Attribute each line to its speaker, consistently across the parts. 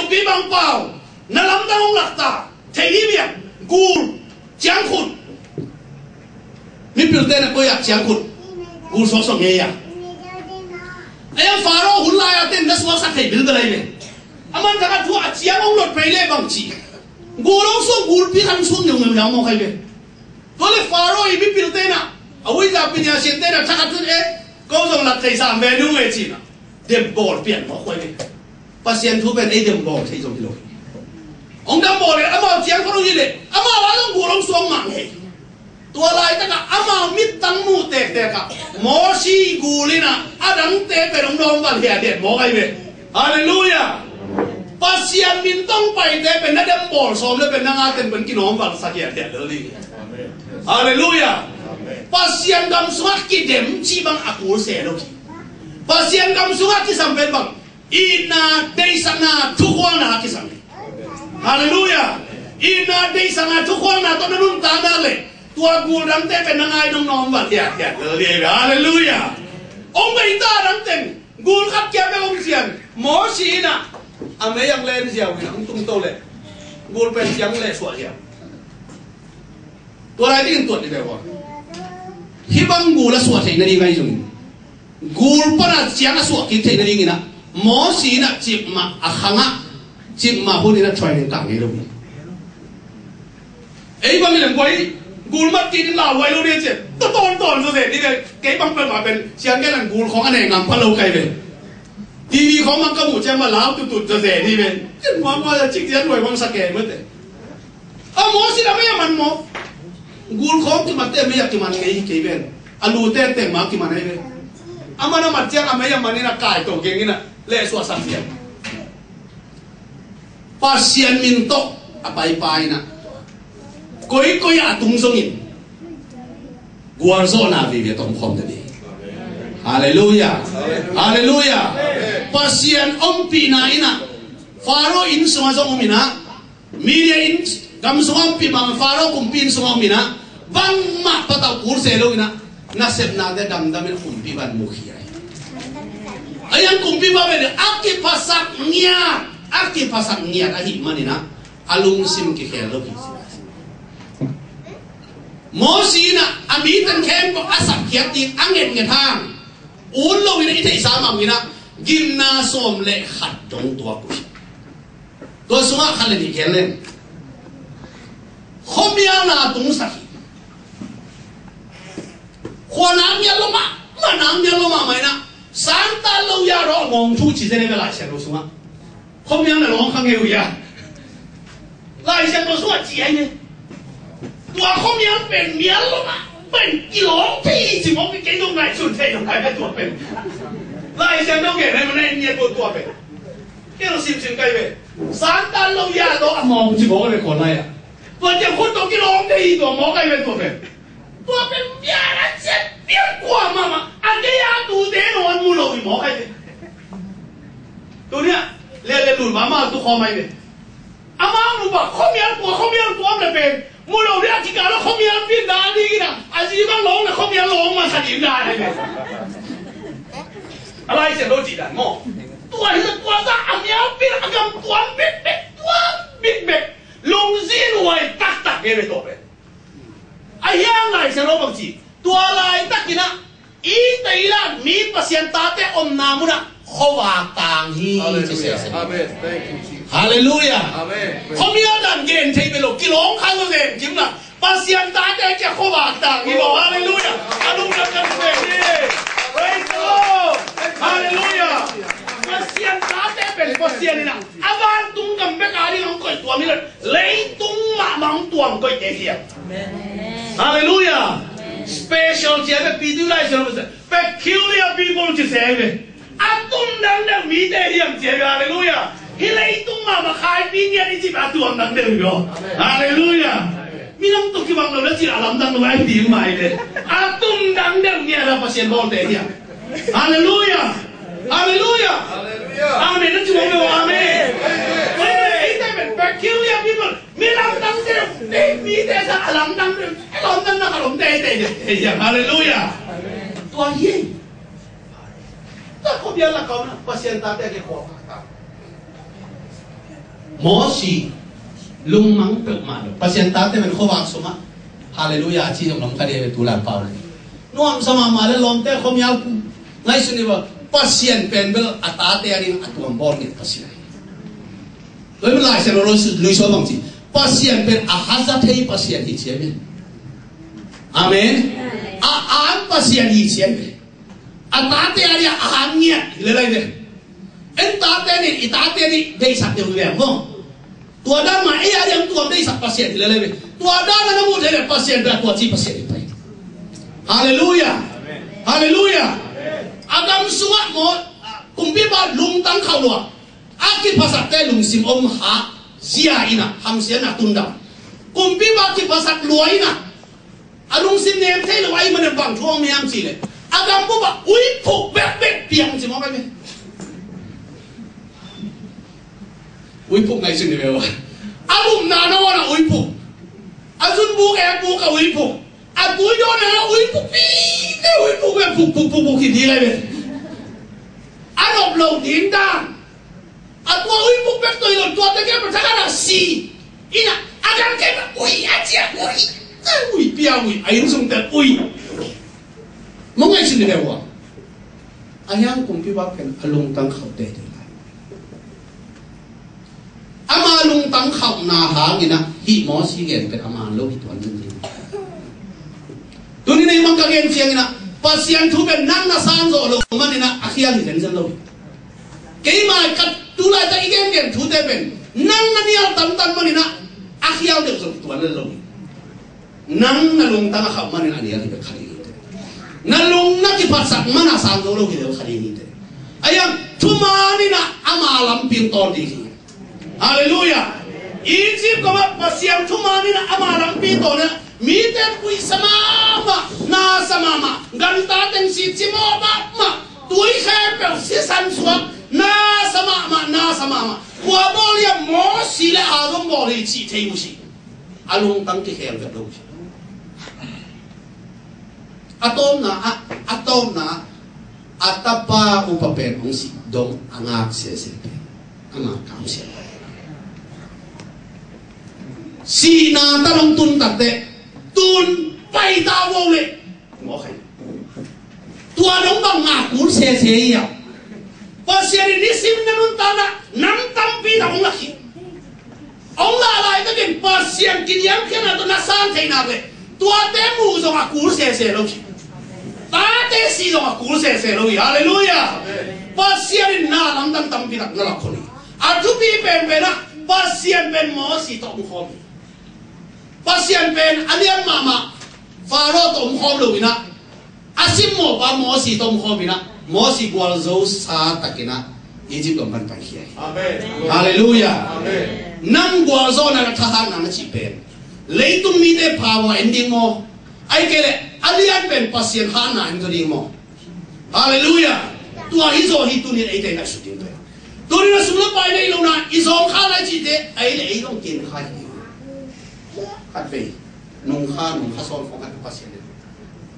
Speaker 1: pi bang pau na lam dang lak ta thei hi biak gul chiang khut mi pil te na ko yak chiang khut gul so so nge ya ayam faro hulai aten na so sa thei bil da lai me aman ka thu a chiang ong lot pei le bang chi gulong so gul pi kan sum nyong nyong mo khai be tole faro I mi pil te na awai la pi nya sen te na thaka tu e ko jong lak thei sa me nu nge chi na dem bol pian mo khoi be pasien thu ben e dem bol thei jong lo ông đâm bò này ama chiang có gì đấy ama là nó gù lông xuống mạng hệ tua lại tất cả ama mít tăng mu tẹt tẹt cả mỏ si gù lên à đắng tẹt về đồng đồng và hiển điện mỏ cái về hallelujah pasien min tông bay tẹt về nó đâm bò xóm nó về nó ngã tên bên kia nó và sạch hiển điện lớn đi hallelujah pasien đâm xuống cái đệm chỉ bằng akul xe đâu pasien đâm xuống cái sắm bên bằng ina đây sana thu quan na cái sắm hallelujah ina dei sanga thu khong na to na nun ta na le tua gul dam te pen ngai nong nom va ya ya le hallelujah ông bai ta dam ten gul khat kya be ông sian mo si na ame yang len siao ni ông tung to le gul pen siang le suat ya tua lai din tuat ni be wa hi bang gul la suat thei na ri ngai jung gul pa na siang suat ki thei na ri ngi na mo si na chip ma a khanga chim mà hôn nó xoay đến cẳng ấy đâu ấy bằng cái lần quay gùn mất tin là quay lâu đi chứ tôi toàn rồi gì đi đây cái bằng bên mà bên xem cái lần gùn khó anh này ngắm phát lâu cày về TV khó mang cái mũ trang mà láo tụt rồi gì đi về chứ mà là chính diễn rồi con sạc kè mất đấy mỏ xí là mấy em mỏ gùn khó thì mặt tên mấy em thì mặt cái bên lù tên tên mà thì mặt này về mà nó mặt trang mấy em mà nên là cài tổ cái này lệ xóa sạch tiền pasien min to apai pai na koi atung songin guarzo na vi tong khom de hallelujah hallelujah pasien om pi na ina faro in suma song mina media in gam song pi ma faro kum pin song mina bang ma patau kur se lo ina na sep na de dam dam kum pi ban mu khiai ayang kum pi ba be akki pasak nya aki pasak niat ahi manina alung sim ki khelo ki mo si na ami tan khem ko asak khiat ti angen nge thang un lo ina ithei sa ma mina gimna som le khat dong tua ku to sunga khale ni khelen khomya na tung sakhi khona nya lo ma manam nya lo ma mai na santa lo ya ro ngong thu chi se ne la chen lo sunga không nhớ là nó không hiểu gì à lại xem nó suốt chị anh ấy tôi không nhớ bên miếng luôn mà bên cái lỗ phi chỉ có cái đông này chuẩn thế đồng này cái tuổi bên lại xem nó kể này mà này nhiệt một tuổi bên cái nó xìm cây về sáng tan lâu ya đó mong chỉ có cái còn này à và giờ khôn đó cái lỗ phi đó mong cái bên tuổi bên miếng là chết biết qua mà anh cái ya tu thế nó ăn mua lẩu thì mong cái gì tôi đi à lên lùn mà tôi khó mày này ama lu ba không nhớ tua là về mua lẩu đi chỉ cả nó không nhớ biết đá đi cái nào anh chỉ mang lồng là không nhớ lồng mà sao điểm đá nàyอะไรเสียงโดนจีดันมอตัวซะอันนี้เป็นอันกำตัวบิ๊กลงซีนไว้ตักเงี้ยไปตัวเป็นไอ้ยังไงเสียงโดนบังจีตัวลายตักกินนะอีแต่ละมีปัสยันตาเตอมนามุนะเขาว่าต่างฮีจะเสียสละฮาเลลูยาเขามีอันเกณฑ์ที่เป็นโลกิโลข้างตัวเองจริงนะปัสยันตาเตจะเขาว่าต่างฮีบอกฮาเลลูยาอนุรักษ์กันเองนี่Praise the Lord. Hallelujah. Pasien tate pen pasien ni na. Aban tung kam bekari ng koy tuam ni lei tung ma mang tuam koy te hiya. Amen. Hallelujah. Special je be pidulai je be peculiar people je se. Atum dang dang mi te hiam je. Hallelujah. Hilei tung ma khai pi ni ni ji ba tuam dang de yo. Hallelujah. Minang tu kibang lo nasi alam dang lo ay di mai le. Atum dang dang ni ada pasien bol te hiya. Hallelujah. Hallelujah. Amen. Nanti mau amen. Kita peculiar people. Minang dang de mi te sa alam dang na kalom te. Hallelujah. Tua ye. Tak kau biarlah kau na pasien tate ke kau. หมอสีลุงมังเปิดมาปัสยันตาแต่เป็นข้อวักสมะฮาเลลูยาที่ตรงนั้นก็ได้เป็นตุลาเปล่าเลยน้องสมามาแล้วลมแต่เขามีเอาไงสุนีว่าปัสยันเป็นเบลอัตตาเตียนี่อัตวันบอลเนี่ยปัสยันเลยมันหลายเซลล์ลุยโซ่บางทีปัสยันเป็นอาหารสัตย์ให้ปัสยันที่เชี่ยเป็นอาเมนอาหารปัสยันที่เชี่ยเป็นอัตตาเตียนี่อาหารเนี่ยเลยเนี่ยเอ็นตาเตียนี่อิตาเตียนี่ได้สักเดียวเลยมั้งตัวด้านมาไอ้ยังตัวได้สักปัสยันเลยเลยตัวด้านนั้นพูดเลยปัสยันเป็นตัวที่ปัสยันไปฮาเลลูยาฮาเลลูยาอาดัมสุวะหมดกุมพิบาลลุงตั้งเขาหลวงอากิภาษาเตลุงซิมอมหาเสียอินะทำเสียนักตุนดากุมพิบาลกิภาษารวยนะอาลุงซิมเนมเทลไว้มันบังช่วงไม่ยามสิเลยอาดัมพูดว่าอุ้ยผูกแบบเบ็ดเปียงสิมองไปไหมอุ้ยผูกไงสิเนี่ยเวะอาลุงนาโน่นะอุ้ยผูกอาจุนบุกแอบบุกกับอุ้ยผูกอาบุยโยนะอุ้ยผูกปีเนี่ยอุ้ยผูกแบบผูกกี่ทีเลยเนี่ยอารมณ์ลงดินดาอาตัวอุ้ยผูกแบบตัวหล่นตัวตะเกียบมันทั้งนั้นสีอีน่ะอาจารย์แกแบบอุ้ยอาเจียอุ้ยเปียอุ้ยไอ้ยังส่งแต่อุ้ยมองไงสิเนี่ยเวะอายังคงพิบัติกันอารมณ์ตั้งเขาเตะอามาลุงตั้งเขาหนาหางี้นะฮีมอสีเกนเป็นอามาโลหิตวันจริงๆตัวนี้ในมังกรเกนเชียงนะปัสยันทุเป็นนั่งนาซานโซโลมันนี่นะอาคียาลิเซนเซนโลเกี่ยมากัดตุลาตะอีเกนเกนทุเตเป็นนั่งนั่นนี่เอาตันมันนี่นะอาคียาเด็กสุดตัวนั่นโลนั่งนั่งลุงตั้งเขามันนี่นะนี่อะไรเป็นคดีนี่นั่งลุงนักที่พัดสักมันนาซานโซโลที่เดียวคดีนี่ไอ้ยังทุมานี่นะอามาลำพิมพ์ตอนดีฮาเลลูยาอียิปต์ก็มาปัสยันทุมานี่นะอามาลำพิมพ์ตอนเนี่ยมีแต่คุยสมามานาสมามากันตาเต็งสิจิโมบะมาตัวอีแค่เป็นสิสันสวกนาสมามาหัวบอลยามอสีและอารมณ์บอลเลยจีเทียมุสีอารมณ์ตั้งที่แข็งกับเราอะตอมนะอัตปาอุปเป็นองค์สิดงอ่างเสียเป็นอ่างคำเสียสีนาตะลงตุนตัดเตตุนไปดาวเลยงอใครตัวน้องบังงากูเสียอ่ะพอเสียนี่สิมนั่นตาละน้ำตั้มปีดองละขี้องละอะไรก็เป็นพอเสียกินยังแค่นั้นตัวน่าสานเท่านั้นเลยตัวเต็มมือส่งมากูเสียแล้วขี้ตาเตสีส่งมากูเสียแล้วฮาเลลูยาพอเสียนี่น่าน้ำตั้มปีดักนั่นละคนนี้อาทุบีเป็นนะพอเสียเป็นหมอสีตองคอมพอเสียเป็นอันเดียนมาฟาโรห์ตอมคอมเลยนะอาซิมโมบะหมอสีตอมคอมนะหมอสีกัวโซซาตะกินะอียิปต์มันไปเขียฮาเลลูยานั่งกัวโซนั่นทหารนั่นจีเป็นเลยตุ้มมีเดพาวเอนดิ้งโมไอ้เกล้อันเดียนเป็นปัสยันฮานาเอนดิ้งโมฮาเลลูยาตัวฮิโซฮิตุนี่ไอ้เด็กนักสุดที่เป็นตัวนี้สุดละไปเลยลูน่ะอิสองข้าเลยจีเดไอ้เลยไอ้ต้องกินข้าวขัดไปนุ่งข้าซ้อนของขัดปัสยัน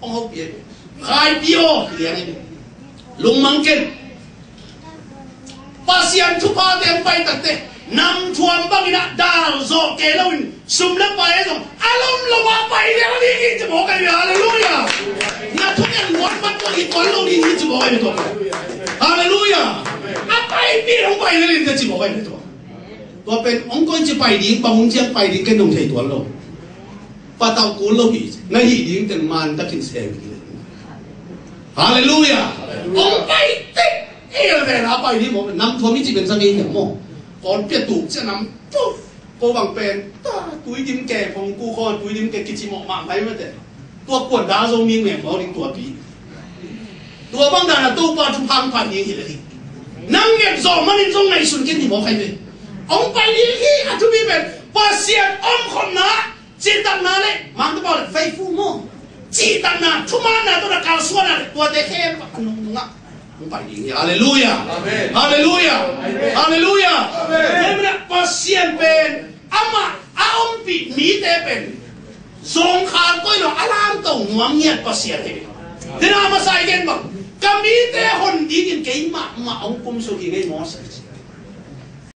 Speaker 1: องค์เปียขายเปียวเลี้ยงลุงมังเกนปัสยันทุพาเต็มไปตัดเตนำทวมบังอินะดาวโซเกลวินสุมละไปส่งอารมณ์ละว่าไปเดี๋ยวนี้จะบอกกันฮาเลลูยานาทุกอย่างวัดมันก็อีกวันเราดีจะบอกกันตัวฮาเลลูยาอะไปปีลงไปเลยจะบอกกันตัวเป็นองค์กรจะไปดีบางองค์จะไปดีกันตรงไหนตัวเราปะตาวกูโลหิตในหิดิ้งแต่มันตะกินเสียงฮาเลลูยาองไปเตะเอลเดน่าไปนี่ผมน้ำท่วมนี่จะเป็นสังเกตเห็นมั้งก่อนเปียตุกจะน้ำปุ๊บโกบังเป็นตุยดิมแก่ผมกูคอนตุยดิมแก่กิจิโมะมาไปไม่แต่ตัวปวดดาโซมีเหม่งเขาดิ้งตัวปีตัวบางด่านตัวปลาชุพังผ่านยิงเห็นเลยนั่งเงียบซอมันยิ่งซงในสุนกินที่บอกใครเป็นองไปนี่ที่อาจจะมีเป็นภาษาอมคนนะจีตังนาเลยมันจะบอกเลยไฟฟูโม่จีตังนาทุมานาตัวนักการส่วนอะไรตัวเด็กแค่ปนุ่งอ่ะไปดีฮาเลลูยาฮาเลลูยาฮาเลลูยาเนี่ยมันภาษาเป็นอามาอาอมปีมีแต่เป็นสงครามก็ยังอารามตรงหัวเงียบภาษาเลยที่น่ามาใส่กันบ้างก็มีแต่คนดีกินเก่งมากมาองคุมสุขีไงมอส